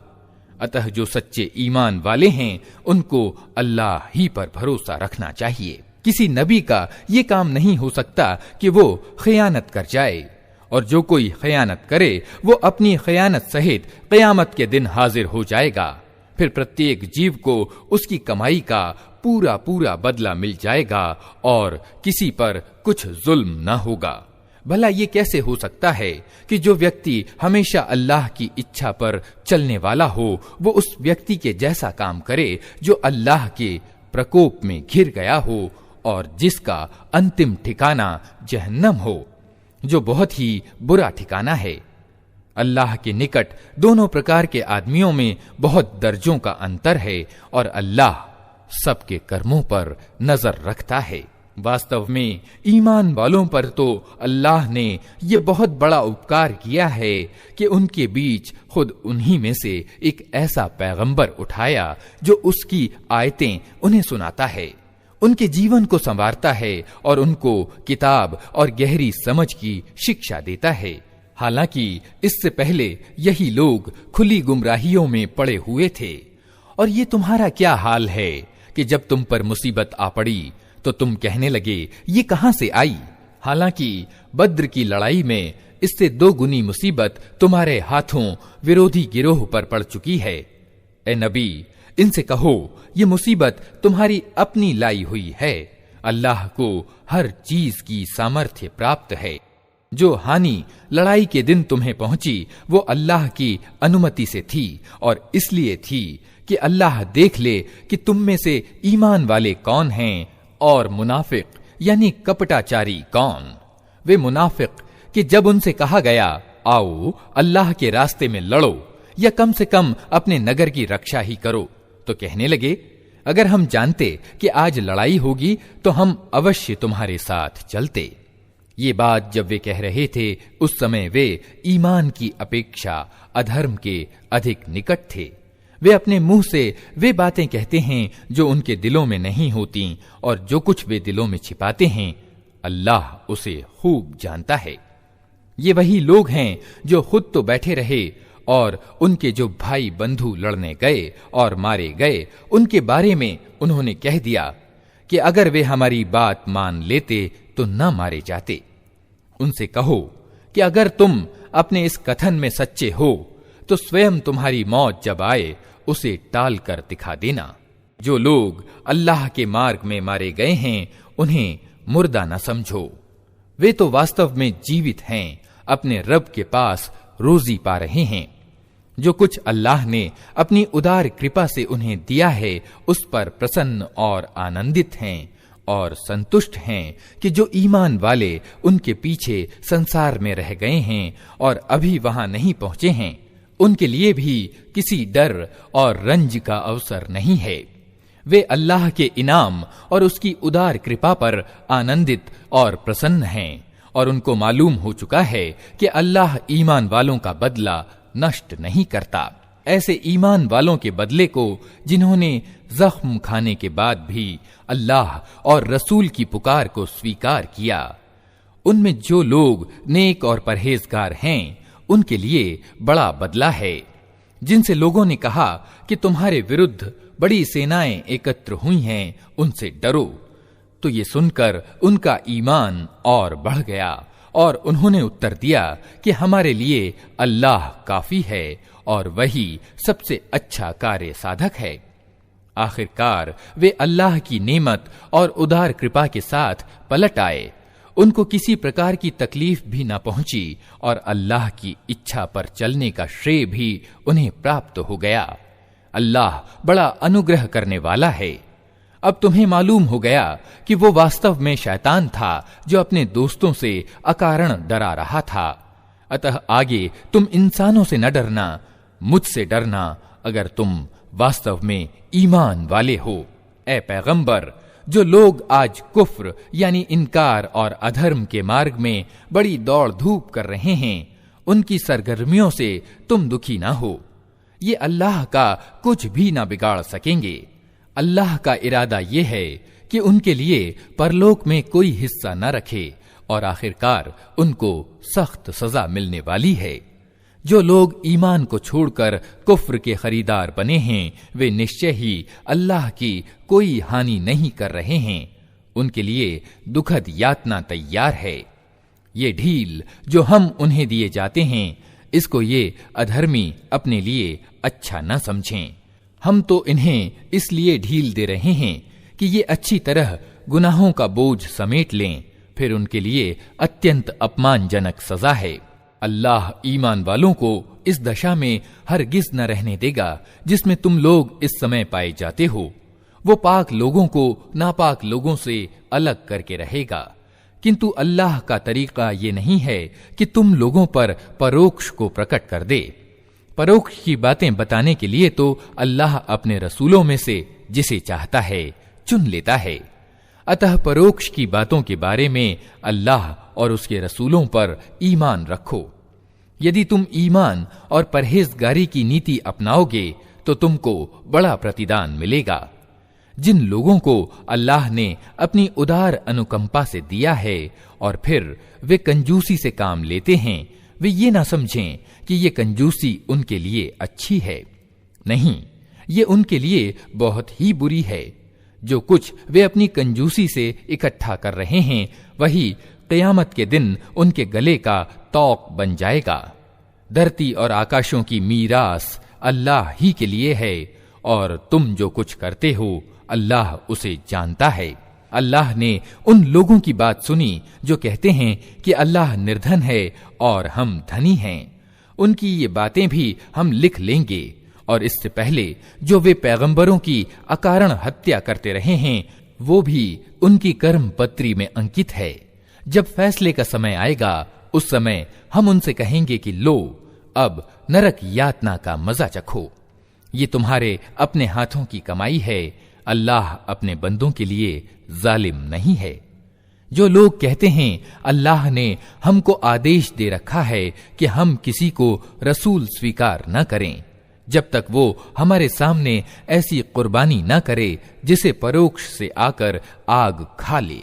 अतः जो सच्चे ईमान वाले हैं उनको अल्लाह ही पर भरोसा रखना चाहिए। किसी नबी का ये काम नहीं हो सकता कि वो खयानत कर जाए, और जो कोई खयानत करे वो अपनी खयानत सहित क़यामत के दिन हाजिर हो जाएगा। फिर प्रत्येक जीव को उसकी कमाई का पूरा पूरा बदला मिल जाएगा और किसी पर कुछ जुल्म न होगा। भला ये कैसे हो सकता है कि जो व्यक्ति हमेशा अल्लाह की इच्छा पर चलने वाला हो वो उस व्यक्ति के जैसा काम करे जो अल्लाह के प्रकोप में घिर गया हो और जिसका अंतिम ठिकाना जहन्नम हो, जो बहुत ही बुरा ठिकाना है। अल्लाह के निकट दोनों प्रकार के आदमियों में बहुत दर्जों का अंतर है और अल्लाह सबके कर्मों पर नजर रखता है। वास्तव में ईमान वालों पर तो अल्लाह ने ये बहुत बड़ा उपकार किया है कि उनके बीच खुद उन्हीं में से एक ऐसा पैगंबर उठाया जो उसकी आयतें उन्हें सुनाता है, उनके जीवन को संवारता है और उनको किताब और गहरी समझ की शिक्षा देता है। हालांकि इससे पहले यही लोग खुली गुमराहियों में पड़े हुए थे। और ये तुम्हारा क्या हाल है कि जब तुम पर मुसीबत आ पड़ी तो तुम कहने लगे ये कहां से आई, हालांकि बद्र की लड़ाई में इससे 2 गुनी मुसीबत तुम्हारे हाथों विरोधी गिरोह पर पड़ चुकी है। ए नबी, इनसे कहो ये मुसीबत तुम्हारी अपनी लाई हुई है। अल्लाह को हर चीज की सामर्थ्य प्राप्त है। जो हानि लड़ाई के दिन तुम्हें पहुंची वो अल्लाह की अनुमति से थी और इसलिए थी कि अल्लाह देख ले कि तुम में से ईमान वाले कौन हैं और मुनाफिक यानी कपटाचारी कौन। वे मुनाफिक कि जब उनसे कहा गया आओ अल्लाह के रास्ते में लड़ो या कम से कम अपने नगर की रक्षा ही करो, तो कहने लगे अगर हम जानते कि आज लड़ाई होगी तो हम अवश्य तुम्हारे साथ चलते। ये बात जब वे कह रहे थे उस समय वे ईमान की अपेक्षा अधर्म के अधिक निकट थे। वे अपने मुंह से वे बातें कहते हैं जो उनके दिलों में नहीं होती, और जो कुछ वे दिलों में छिपाते हैं अल्लाह उसे खूब जानता है। ये वही लोग हैं जो खुद तो बैठे रहे और उनके जो भाई बंधु लड़ने गए और मारे गए उनके बारे में उन्होंने कह दिया कि अगर वे हमारी बात मान लेते तो न मारे जाते। उनसे कहो कि अगर तुम अपने इस कथन में सच्चे हो तो स्वयं तुम्हारी मौत जब आए उसे टाल कर दिखा देना। जो लोग अल्लाह के मार्ग में मारे गए हैं उन्हें मुर्दा न समझो, वे तो वास्तव में जीवित हैं, अपने रब के पास रोजी पा रहे हैं। जो कुछ अल्लाह ने अपनी उदार कृपा से उन्हें दिया है उस पर प्रसन्न और आनंदित हैं और संतुष्ट हैं कि जो ईमान वाले उनके पीछे संसार में रह गए हैं और अभी वहां नहीं पहुंचे हैं, उनके लिए भी किसी डर और रंज का अवसर नहीं है। वे अल्लाह के इनाम और उसकी उदार कृपा पर आनंदित और प्रसन्न हैं और उनको मालूम हो चुका है कि अल्लाह ईमान वालों का बदला नष्ट नहीं करता। ऐसे ईमान वालों के बदले को जिन्होंने जख्म खाने के बाद भी अल्लाह और रसूल की पुकार को स्वीकार किया, उनमें जो लोग नेक और परहेजगार हैं उनके लिए बड़ा बदला है। जिनसे लोगों ने कहा कि तुम्हारे विरुद्ध बड़ी सेनाएं एकत्र हुई हैं, उनसे डरो, तो ये सुनकर उनका ईमान और बढ़ गया और उन्होंने उत्तर दिया कि हमारे लिए अल्लाह काफी है और वही सबसे अच्छा कार्य साधक है। आखिरकार वे अल्लाह की नेमत और उदार कृपा के साथ पलट आए, उनको किसी प्रकार की तकलीफ भी न पहुंची और अल्लाह की इच्छा पर चलने का श्रेय भी उन्हें प्राप्त हो गया। अल्लाह बड़ा अनुग्रह करने वाला है। अब तुम्हें मालूम हो गया कि वो वास्तव में शैतान था जो अपने दोस्तों से अकारण डरा रहा था। अतः आगे तुम इंसानों से न डरना, मुझसे डरना अगर तुम वास्तव में ईमान वाले हो। ए पैगंबर, जो लोग आज कुफ्र यानी इनकार और अधर्म के मार्ग में बड़ी दौड़ धूप कर रहे हैं, उनकी सरगर्मियों से तुम दुखी ना हो। ये अल्लाह का कुछ भी ना बिगाड़ सकेंगे। अल्लाह का इरादा ये है कि उनके लिए परलोक में कोई हिस्सा न रखे और आखिरकार उनको सख्त सजा मिलने वाली है। जो लोग ईमान को छोड़कर कुफ्र के खरीदार बने हैं, वे निश्चय ही अल्लाह की कोई हानि नहीं कर रहे हैं। उनके लिए दुखद यातना तैयार है। ये ढील जो हम उन्हें दिए जाते हैं, इसको ये अधर्मी अपने लिए अच्छा न समझें। हम तो इन्हें इसलिए ढील दे रहे हैं कि ये अच्छी तरह गुनाहों का बोझ समेट लें, फिर उनके लिए अत्यंत अपमानजनक सजा है। अल्लाह ईमान वालों को इस दशा में हरगिज न रहने देगा जिसमें तुम लोग इस समय पाए जाते हो। वो पाक लोगों को नापाक लोगों से अलग करके रहेगा, किंतु अल्लाह का तरीका ये नहीं है कि तुम लोगों पर परोक्ष को प्रकट कर दे। परोक्ष की बातें बताने के लिए तो अल्लाह अपने रसूलों में से जिसे चाहता है चुन लेता है। अतः परोक्ष की बातों के बारे में अल्लाह और उसके रसूलों पर ईमान रखो। यदि तुम ईमान और परहेजगारी की नीति अपनाओगे तो तुमको बड़ा प्रतिदान मिलेगा। जिन लोगों को अल्लाह ने अपनी उदार अनुकंपा से दिया है और फिर वे कंजूसी से काम लेते हैं, वे ये ना समझें कि ये कंजूसी उनके लिए अच्छी है। नहीं, ये उनके लिए बहुत ही बुरी है। जो कुछ वे अपनी कंजूसी से इकट्ठा कर रहे हैं, वही क़यामत के दिन उनके गले का तौक बन जाएगा। धरती और आकाशों की मीरास अल्लाह ही के लिए है और तुम जो कुछ करते हो अल्लाह उसे जानता है। अल्लाह ने उन लोगों की बात सुनी जो कहते हैं कि अल्लाह निर्धन है और हम धनी हैं। उनकी ये बातें भी हम लिख लेंगे और इससे पहले जो वे पैगंबरों की अकारण हत्या करते रहे हैं, वो भी उनकी कर्म पत्री में अंकित है। जब फैसले का समय आएगा, उस समय हम उनसे कहेंगे कि लो, अब नरक यातना का मजा चखो। ये तुम्हारे अपने हाथों की कमाई है। अल्लाह अपने बंदों के लिए जालिम नहीं है। जो लोग कहते हैं अल्लाह ने हमको आदेश दे रखा है कि हम किसी को रसूल स्वीकार न करें जब तक वो हमारे सामने ऐसी कुर्बानी न करे जिसे परोक्ष से आकर आग खा ले,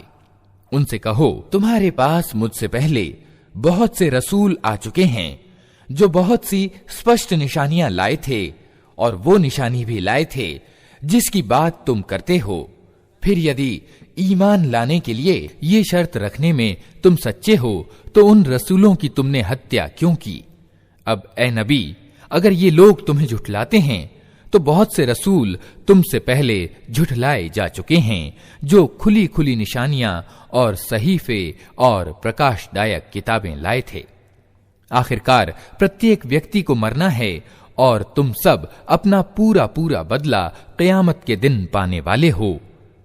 उनसे कहो, तुम्हारे पास मुझसे पहले बहुत से रसूल आ चुके हैं जो बहुत सी स्पष्ट निशानियां लाए थे और वो निशानी भी लाए थे जिसकी बात तुम करते हो। फिर यदि ईमान लाने के लिए ये शर्त रखने में तुम सच्चे हो तो उन रसूलों की तुमने हत्या क्यों की? अब ए नबी, अगर ये लोग तुम्हें झुठलाते हैं तो बहुत से रसूल तुमसे पहले झुठलाए जा चुके हैं, जो खुली खुली निशानियां और सहीफे और प्रकाशदायक किताबें लाए थे। आखिरकार प्रत्येक व्यक्ति को मरना है और तुम सब अपना पूरा पूरा बदला क़यामत के दिन पाने वाले हो।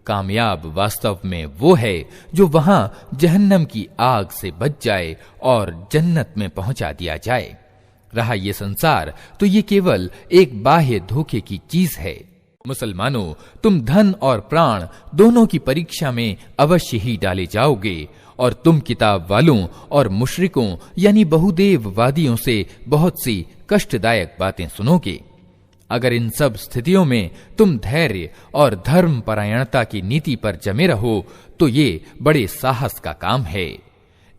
कामयाब वास्तव में वो है जो वहां जहन्नम की आग से बच जाए और जन्नत में पहुंचा दिया जाए। रहा ये संसार तो ये केवल एक बाह्य धोखे की चीज है। मुसलमानों, तुम धन और प्राण दोनों की परीक्षा में अवश्य ही डाले जाओगे और तुम किताब वालों और मुशरिकों यानी बहुदेववादियों से बहुत सी कष्टदायक बातें सुनोगे। अगर इन सब स्थितियों में तुम धैर्य और धर्म परायणता की नीति पर जमे रहो तो ये बड़े साहस का काम है।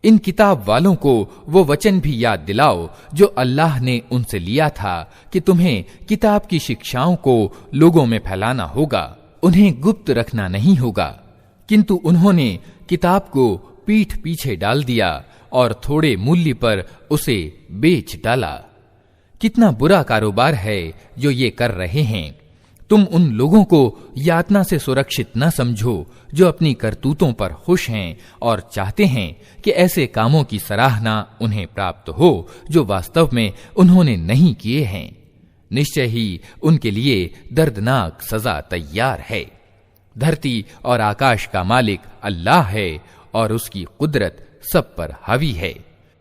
इन किताब वालों को वो वचन भी याद दिलाओ जो अल्लाह ने उनसे लिया था कि तुम्हें किताब की शिक्षाओं को लोगों में फैलाना होगा, उन्हें गुप्त रखना नहीं होगा। किंतु उन्होंने किताब को पीठ पीछे डाल दिया और थोड़े मूल्य पर उसे बेच डाला। कितना बुरा कारोबार है जो ये कर रहे हैं। तुम उन लोगों को यातना से सुरक्षित न समझो जो अपनी करतूतों पर खुश हैं और चाहते हैं कि ऐसे कामों की सराहना उन्हें प्राप्त हो जो वास्तव में उन्होंने नहीं किए हैं। निश्चय ही उनके लिए दर्दनाक सजा तैयार है। धरती और आकाश का मालिक अल्लाह है और उसकी कुदरत सब पर हावी है।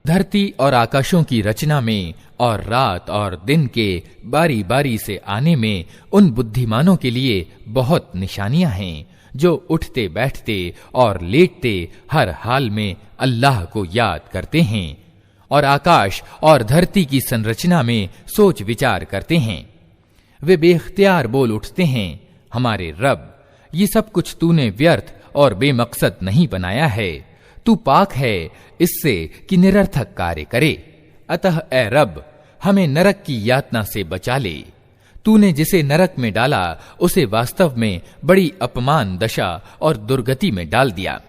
धरती और आकाशों की रचना में और रात और दिन के बारी बारी से आने में उन बुद्धिमानों के लिए बहुत निशानियां हैं जो उठते बैठते और लेटते हर हाल में अल्लाह को याद करते हैं और आकाश और धरती की संरचना में सोच विचार करते हैं। वे बेख्तियार बोल उठते हैं, हमारे रब, ये सब कुछ तूने व्यर्थ और बेमकसद नहीं बनाया है। तू पाक है इससे कि निरर्थक कार्य करे। अतः ए रब, हमें नरक की यातना से बचा ले। तूने जिसे नरक में डाला उसे वास्तव में बड़ी अपमान दशा और दुर्गति में डाल दिया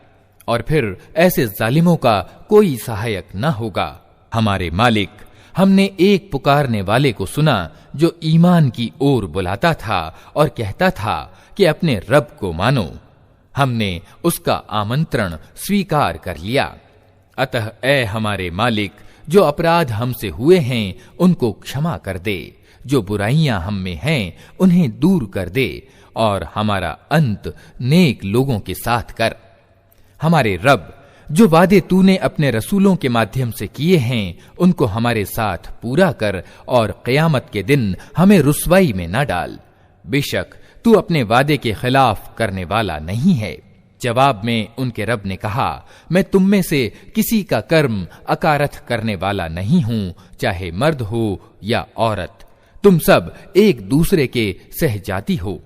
और फिर ऐसे जालिमों का कोई सहायक न होगा। हमारे मालिक, हमने एक पुकारने वाले को सुना जो ईमान की ओर बुलाता था और कहता था कि अपने रब को मानो। हमने उसका आमंत्रण स्वीकार कर लिया। अतः ए हमारे मालिक, जो अपराध हमसे हुए हैं उनको क्षमा कर दे, जो बुराइयां हम में हैं उन्हें दूर कर दे और हमारा अंत नेक लोगों के साथ कर। हमारे रब, जो वादे तूने अपने रसूलों के माध्यम से किए हैं उनको हमारे साथ पूरा कर और क़यामत के दिन हमें रुसवाई में न डाल। बेशक तू अपने वादे के खिलाफ करने वाला नहीं है। जवाब में उनके रब ने कहा, मैं तुम में से किसी का कर्म अकारथ करने वाला नहीं हूं, चाहे मर्द हो या औरत। तुम सब एक दूसरे के सहजाती हो।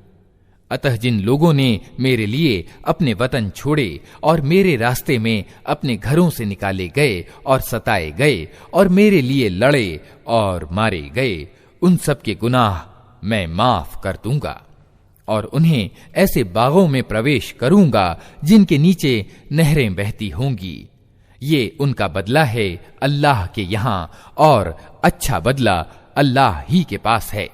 अतः जिन लोगों ने मेरे लिए अपने वतन छोड़े और मेरे रास्ते में अपने घरों से निकाले गए और सताए गए और मेरे लिए लड़े और मारे गए, उन सब के गुनाह मैं माफ कर दूंगा और उन्हें ऐसे बागों में प्रवेश करूंगा जिनके नीचे नहरें बहती होंगी। ये उनका बदला है अल्लाह के यहाँ और अच्छा बदला अल्लाह ही के पास है।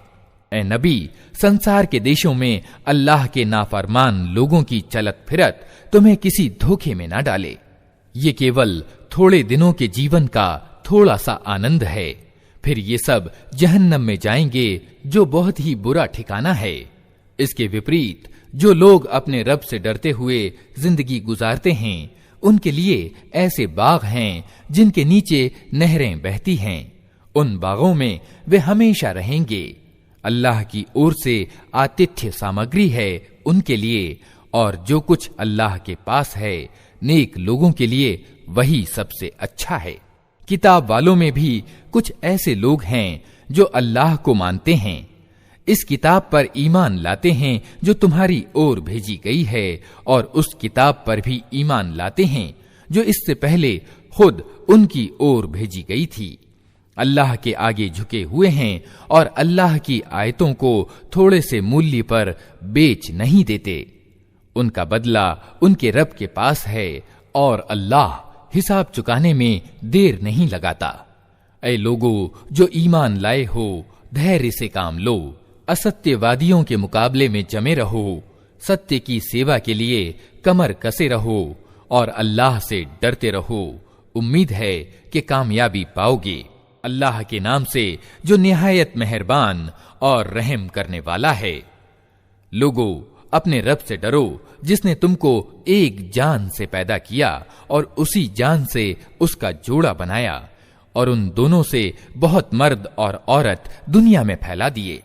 ए नबी, संसार के देशों में अल्लाह के नाफरमान लोगों की चलत फिरत तुम्हें किसी धोखे में न डाले। ये केवल थोड़े दिनों के जीवन का थोड़ा सा आनंद है, फिर ये सब जहन्नम में जाएंगे जो बहुत ही बुरा ठिकाना है। इसके विपरीत जो लोग अपने रब से डरते हुए जिंदगी गुजारते हैं उनके लिए ऐसे बाग हैं जिनके नीचे नहरें बहती हैं। उन बागों में वे हमेशा रहेंगे। अल्लाह की ओर से आतिथ्य सामग्री है उनके लिए और जो कुछ अल्लाह के पास है नेक लोगों के लिए वही सबसे अच्छा है। किताब वालों में भी कुछ ऐसे लोग हैं जो अल्लाह को मानते हैं, इस किताब पर ईमान लाते हैं जो तुम्हारी ओर भेजी गई है और उस किताब पर भी ईमान लाते हैं जो इससे पहले खुद उनकी ओर भेजी गई थी। अल्लाह के आगे झुके हुए हैं और अल्लाह की आयतों को थोड़े से मूल्य पर बेच नहीं देते। उनका बदला उनके रब के पास है और अल्लाह हिसाब चुकाने में देर नहीं लगाता। ऐ लोगों जो ईमान लाए हो, धैर्य से काम लो, असत्यवादियों के मुकाबले में जमे रहो, सत्य की सेवा के लिए कमर कसे रहो और अल्लाह से डरते रहो। उम्मीद है कि कामयाबी पाओगे। अल्लाह के नाम से जो निहायत मेहरबान और रहम करने वाला है। लोगों अपने रब से डरो जिसने तुमको एक जान से पैदा किया और उसी जान से उसका जोड़ा बनाया और उन दोनों से बहुत मर्द और औरत दुनिया में फैला दिए।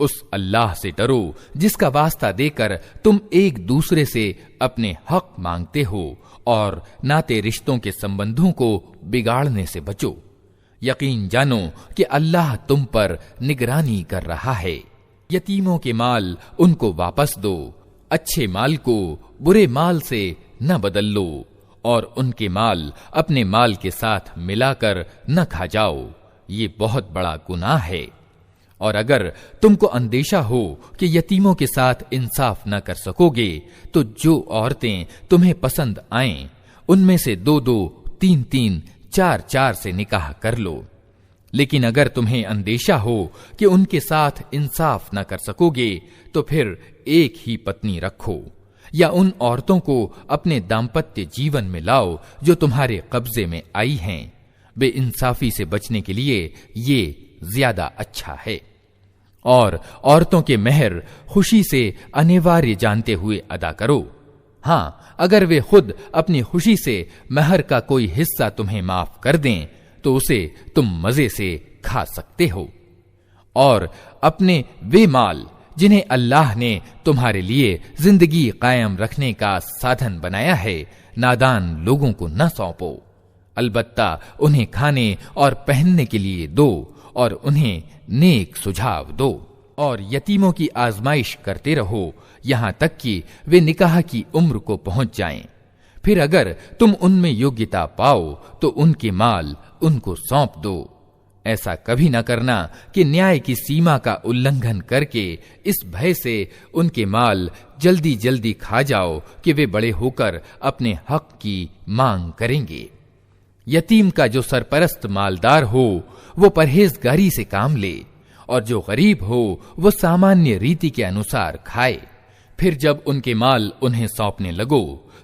उस अल्लाह से डरो जिसका वास्ता देकर तुम एक दूसरे से अपने हक मांगते हो और नाते रिश्तों के संबंधों को बिगाड़ने से बचो। यकीन जानो कि अल्लाह तुम पर निगरानी कर रहा है। यतीमों के माल उनको वापस दो, अच्छे माल को बुरे माल से न बदल लो और उनके माल अपने माल के साथ मिलाकर न खा जाओ, ये बहुत बड़ा गुनाह है। और अगर तुमको अंदेशा हो कि यतीमों के साथ इंसाफ न कर सकोगे तो जो औरतें तुम्हें पसंद आएं उनमें से 2-2, 3-3, 4-4 से निकाह कर लो। लेकिन अगर तुम्हें अंदेशा हो कि उनके साथ इंसाफ न कर सकोगे तो फिर एक ही पत्नी रखो या उन औरतों को अपने दाम्पत्य जीवन में लाओ जो तुम्हारे कब्जे में आई हैं। बेइंसाफी से बचने के लिए ये ज्यादा अच्छा है। और औरतों के मेहर खुशी से अनिवार्य जानते हुए अदा करो। हाँ, अगर वे खुद अपनी खुशी से मेहर का कोई हिस्सा तुम्हें माफ कर दें तो उसे तुम मजे से खा सकते हो। और अपने वे माल जिन्हें अल्लाह ने तुम्हारे लिए जिंदगी कायम रखने का साधन बनाया है नादान लोगों को न सौंपो। अलबत्ता उन्हें खाने और पहनने के लिए दो और उन्हें नेक सुझाव दो। और यतीमों की आजमाइश करते रहो यहां तक कि वे निकाह की उम्र को पहुंच जाएं। फिर अगर तुम उनमें योग्यता पाओ तो उनके माल उनको सौंप दो। ऐसा कभी न करना कि न्याय की सीमा का उल्लंघन करके इस भय से उनके माल जल्दी जल्दी खा जाओ कि वे बड़े होकर अपने हक की मांग करेंगे। यतीम का जो सरपरस्त मालदार हो वो परहेजगारी से काम ले और जो गरीब हो वो सामान्य रीति के अनुसार खाए। फिर जब उनके माल उन्हें सौंपने लगो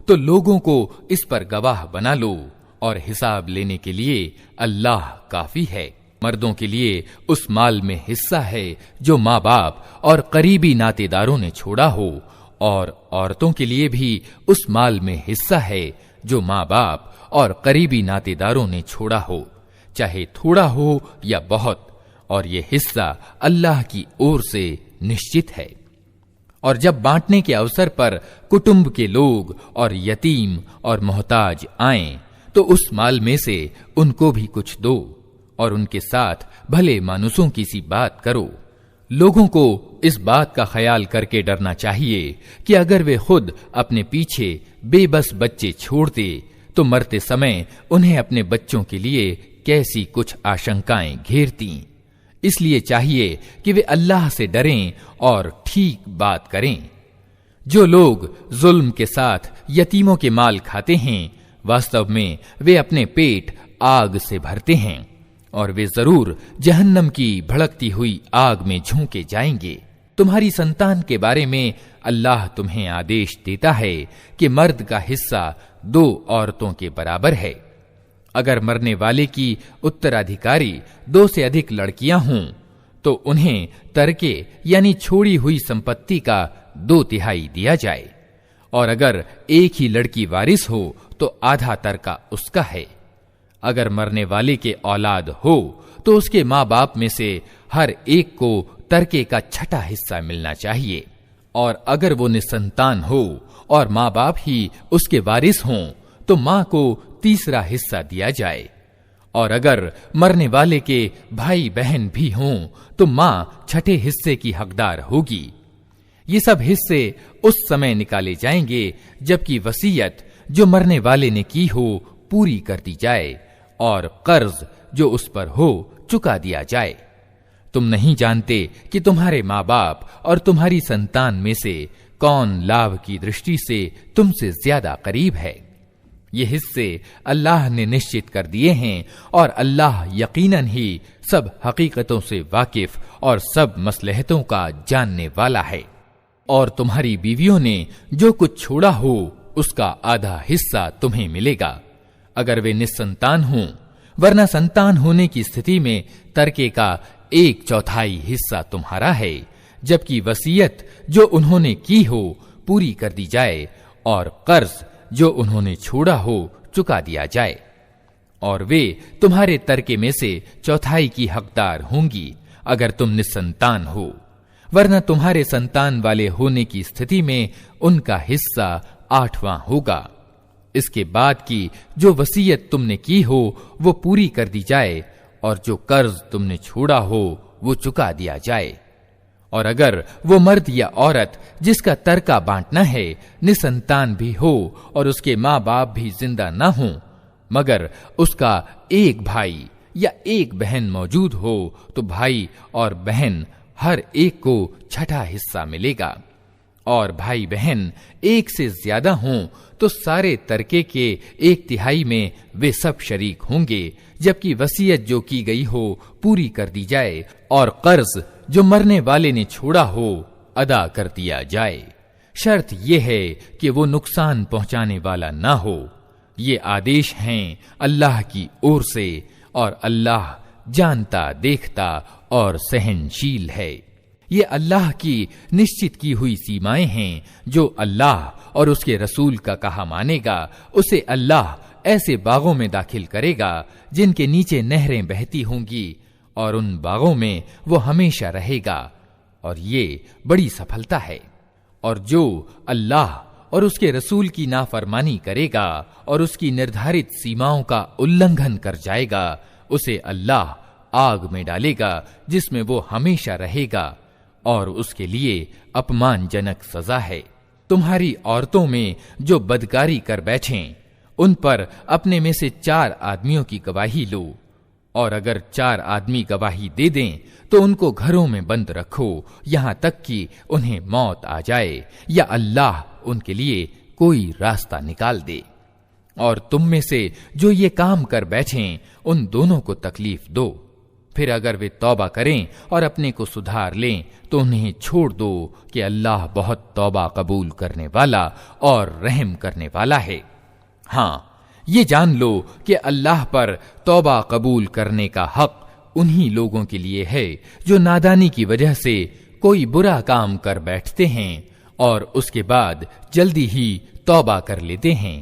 तो लोगों को इस पर गवाह बना लो और हिसाब लेने के लिए अल्लाह काफी है। मर्दों के लिए उस माल में हिस्सा है जो माँ बाप और करीबी नातेदारों ने छोड़ा हो और औरतों के लिए भी उस माल में हिस्सा है जो माँ बाप और करीबी नातेदारों ने छोड़ा हो, चाहे थोड़ा हो या बहुत, और ये हिस्सा अल्लाह की ओर से निश्चित है। और जब बांटने के अवसर पर कुटुंब के लोग और यतीम और मोहताज आएं तो उस माल में से उनको भी कुछ दो और उनके साथ भले मानुसों की सी बात करो। लोगों को इस बात का ख्याल करके डरना चाहिए कि अगर वे खुद अपने पीछे बेबस बच्चे छोड़ते तो मरते समय उन्हें अपने बच्चों के लिए कैसी कुछ आशंकाएं घेरती। इसलिए चाहिए कि वे अल्लाह से डरें और ठीक बात करें। जो लोग जुल्म के साथ यतीमों के माल खाते हैं वास्तव में वे अपने पेट आग से भरते हैं और वे जरूर जहन्नम की भड़कती हुई आग में झोंके जाएंगे। तुम्हारी संतान के बारे में अल्लाह तुम्हें आदेश देता है कि मर्द का हिस्सा 2 औरतों के बराबर है। अगर मरने वाले की उत्तराधिकारी 2 से अधिक लड़कियां हों तो उन्हें तरके यानी छोड़ी हुई संपत्ति का 2/3 दिया जाए और अगर एक ही लड़की वारिस हो तो आधा तरका उसका है। अगर मरने वाले के औलाद हो तो उसके माँ बाप में से हर एक को तरके का 6ठा हिस्सा मिलना चाहिए। और अगर वो निसंतान हो और माँ बाप ही उसके वारिस हों तो माँ को 3रा हिस्सा दिया जाए। और अगर मरने वाले के भाई बहन भी हों तो माँ 6ठे हिस्से की हकदार होगी। ये सब हिस्से उस समय निकाले जाएंगे जबकि वसीयत जो मरने वाले ने की हो पूरी कर दी जाए और कर्ज जो उस पर हो चुका दिया जाए। तुम नहीं जानते कि तुम्हारे माँ बाप और तुम्हारी संतान में से कौन लाभ की दृष्टि से तुमसे ज्यादा करीब है। ये हिस्से अल्लाह ने निश्चित कर दिए हैं और अल्लाह यकीनन ही सब हकीकतों से वाकिफ और सब मसलहतों का जानने वाला है। और तुम्हारी बीवियों ने जो कुछ छोड़ा हो उसका आधा हिस्सा तुम्हें मिलेगा अगर वे निस्संतान हों, वरना संतान होने की स्थिति में तरके का 1/4 हिस्सा तुम्हारा है, जबकि वसीयत जो उन्होंने की हो पूरी कर दी जाए और कर्ज जो उन्होंने छोड़ा हो चुका दिया जाए। और वे तुम्हारे तरके में से 1/4 की हकदार होंगी अगर तुम निस्संतान हो, वरना तुम्हारे संतान वाले होने की स्थिति में उनका हिस्सा 8वां होगा। इसके बाद की जो वसीयत तुमने की हो वो पूरी कर दी जाए और जो कर्ज तुमने छोड़ा हो वो चुका दिया जाए। और अगर वो मर्द या औरत जिसका तरका बांटना है निसंतान भी हो और उसके माँ बाप भी जिंदा न हो, मगर उसका एक भाई या एक बहन मौजूद हो, तो भाई और बहन हर एक को 6ठा हिस्सा मिलेगा। और भाई बहन एक से ज्यादा हों तो सारे तरके के 1/3 में वे सब शरीक होंगे, जबकि वसीयत जो की गई हो पूरी कर दी जाए और कर्ज जो मरने वाले ने छोड़ा हो अदा कर दिया जाए। शर्त यह है कि वो नुकसान पहुंचाने वाला ना हो। ये आदेश हैं अल्लाह की ओर से और अल्लाह जानता देखता और सहनशील है। ये अल्लाह की निश्चित की हुई सीमाएं हैं। जो अल्लाह और उसके रसूल का कहा मानेगा उसे अल्लाह ऐसे बागों में दाखिल करेगा जिनके नीचे नहरें बहती होंगी और उन बागों में वो हमेशा रहेगा, और ये बड़ी सफलता है। और जो अल्लाह और उसके रसूल की नाफरमानी करेगा और उसकी निर्धारित सीमाओं का उल्लंघन कर जाएगा, उसे अल्लाह आग में डालेगा जिसमें वो हमेशा रहेगा, और उसके लिए अपमानजनक सजा है। तुम्हारी औरतों में जो बदकारी कर बैठें उन पर अपने में से 4 आदमियों की गवाही लो, और अगर 4 आदमी गवाही दे दें तो उनको घरों में बंद रखो यहां तक कि उन्हें मौत आ जाए या अल्लाह उनके लिए कोई रास्ता निकाल दे। और तुम में से जो ये काम कर बैठें उन दोनों को तकलीफ दो, फिर अगर वे तौबा करें और अपने को सुधार लें तो उन्हें छोड़ दो कि अल्लाह बहुत तौबा कबूल करने वाला और रहम करने वाला है। हाँ, ये जान लो कि अल्लाह पर तौबा कबूल करने का हक उन्हीं लोगों के लिए है जो नादानी की वजह से कोई बुरा काम कर बैठते हैं और उसके बाद जल्दी ही तौबा कर लेते हैं।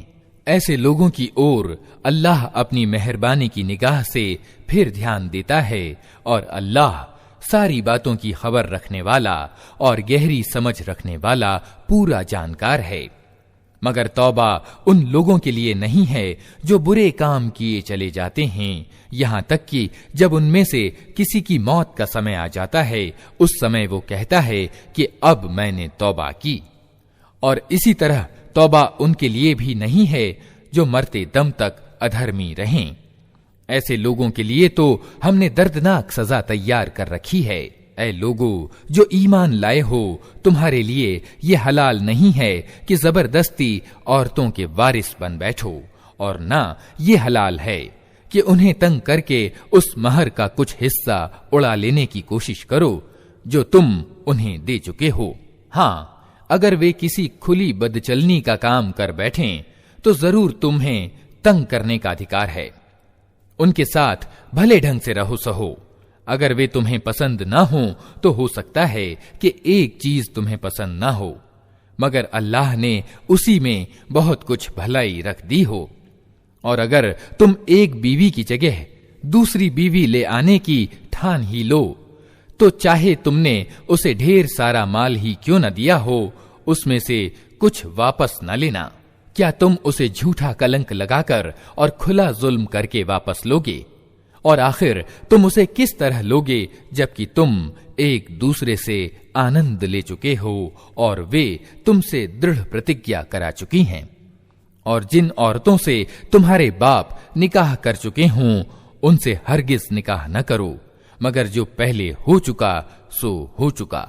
ऐसे लोगों की ओर अल्लाह अपनी मेहरबानी की निगाह से फिर ध्यान देता है, और अल्लाह सारी बातों की खबर रखने वाला और गहरी समझ रखने वाला पूरा जानकार है। मगर तौबा उन लोगों के लिए नहीं है जो बुरे काम किए चले जाते हैं, यहां तक कि जब उनमें से किसी की मौत का समय आ जाता है उस समय वो कहता है कि अब मैंने तौबा की। और इसी तरह तौबा उनके लिए भी नहीं है जो मरते दम तक अधर्मी रहें। ऐसे लोगों के लिए तो हमने दर्दनाक सजा तैयार कर रखी है। ऐ लोगों जो ईमान लाए हो, तुम्हारे लिए ये हलाल नहीं है कि जबरदस्ती औरतों के वारिस बन बैठो, और ना ये हलाल है कि उन्हें तंग करके उस महर का कुछ हिस्सा उड़ा लेने की कोशिश करो जो तुम उन्हें दे चुके हो। हाँ, अगर वे किसी खुली बदचलनी का काम कर बैठें तो जरूर तुम्हें तंग करने का अधिकार है। उनके साथ भले ढंग से रहो सहो। अगर वे तुम्हें पसंद ना हो तो हो सकता है कि एक चीज तुम्हें पसंद ना हो, मगर अल्लाह ने उसी में बहुत कुछ भलाई रख दी हो। और अगर तुम एक बीवी की जगह दूसरी बीवी ले आने की ठान ही लो तो चाहे तुमने उसे ढेर सारा माल ही क्यों न दिया हो, उसमें से कुछ वापस न लेना। क्या तुम उसे झूठा कलंक लगाकर और खुला जुल्म करके वापस लोगे? और आखिर तुम उसे किस तरह लोगे जबकि तुम एक दूसरे से आनंद ले चुके हो और वे तुमसे दृढ़ प्रतिज्ञा करा चुकी हैं। और जिन औरतों से तुम्हारे बाप निकाह कर चुके हों उनसे हरगिज निकाह न करो, मगर जो पहले हो चुका सो हो चुका।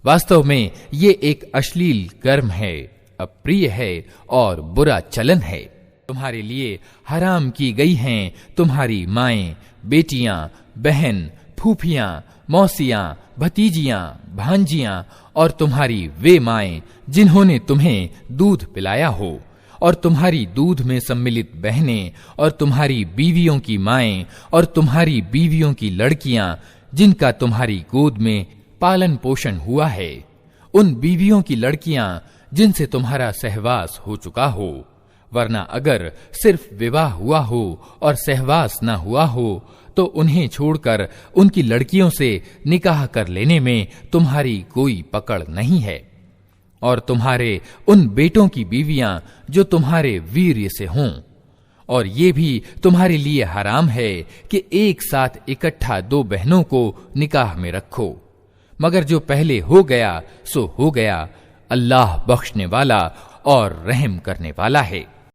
वास्तव में ये एक अश्लील कर्म है, अप्रिय है और बुरा चलन है। तुम्हारे लिए हराम की गई हैं तुम्हारी माएं, बेटियां, बहन, फूफियां, मौसियां, भतीजियां, भांजियां और तुम्हारी वे माएं जिन्होंने तुम्हें दूध पिलाया हो, और तुम्हारी दूध में सम्मिलित बहनें, और तुम्हारी बीवियों की माएं, और तुम्हारी बीवियों की लड़कियां जिनका तुम्हारी गोद में पालन पोषण हुआ है, उन बीवियों की लड़कियां जिनसे तुम्हारा सहवास हो चुका हो। वरना अगर सिर्फ विवाह हुआ हो और सहवास न हुआ हो तो उन्हें छोड़कर उनकी लड़कियों से निकाह कर लेने में तुम्हारी कोई पकड़ नहीं है। और तुम्हारे उन बेटों की बीवियां जो तुम्हारे वीर्य से हों, और ये भी तुम्हारे लिए हराम है कि एक साथ इकट्ठा 2 बहनों को निकाह में रखो, मगर जो पहले हो गया सो हो गया। अल्लाह बख्शने वाला और रहम करने वाला है।